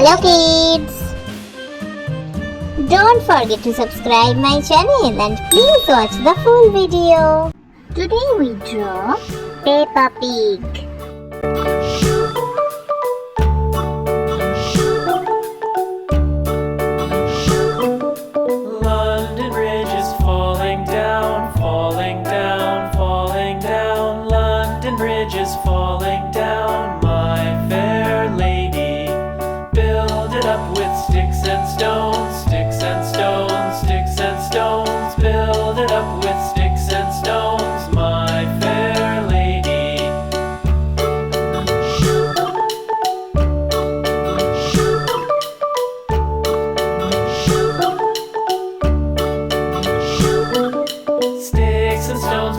Hello kids! Don't forget to subscribe my channel and please watch the full video. Today we draw Peppa Pig. London Bridge is falling down, falling down, falling down. London Bridge is falling down, my fair lady. Build it up with sticks and stones, sticks and stones, sticks and stones. Build it up with sticks and stones, my fair lady. Sticks and stones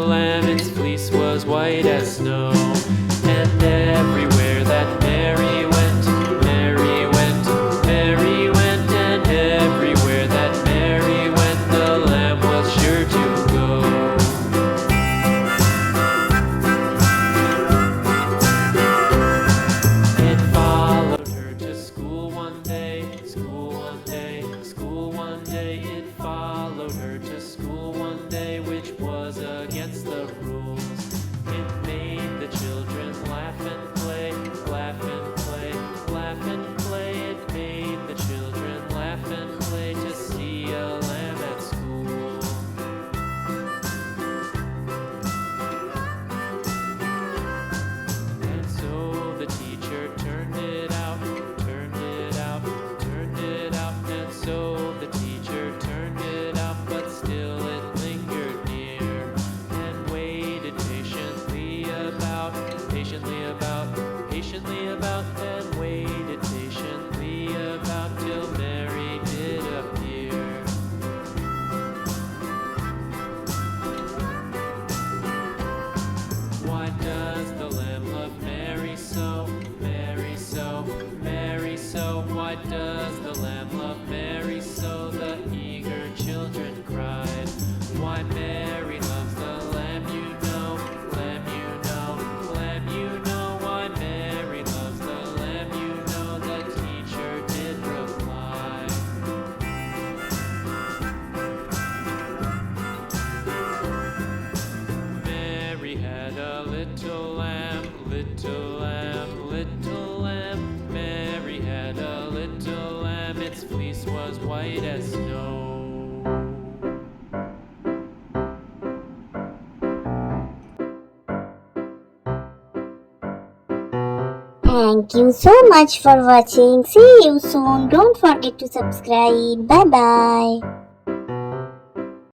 lamb, its fleece was white as snow. And everywhere that Mary went, Mary went, Mary went, and everywhere that Mary went, the lamb was sure to go. It followed her to school one day, school one day, school one day. It followed her to school one day, which was against the rules. It made the children laugh and play, laugh and play, laugh and play. It made the children laugh and play to see a lamb at school. And so the teacher turned it out, turned it out, turned it out. And so the teacher turned it out, but still it lingered near and waited patiently about, patiently about, patiently about, and waited patiently about till Mary did appear. Why does the lamb love Mary so, Mary so, Mary so? Why does the lamb love Mary so? The eager children cried. Why Mary loves the lamb, you know, lamb, you know, lamb, you know. Why Mary loves the lamb, you know, the teacher did reply. Mary had a little lamb, little lamb, little lamb. Mary had a little lamb, its fleece was white as snow. Thank you so much for watching. See you soon. Don't forget to subscribe. Bye bye.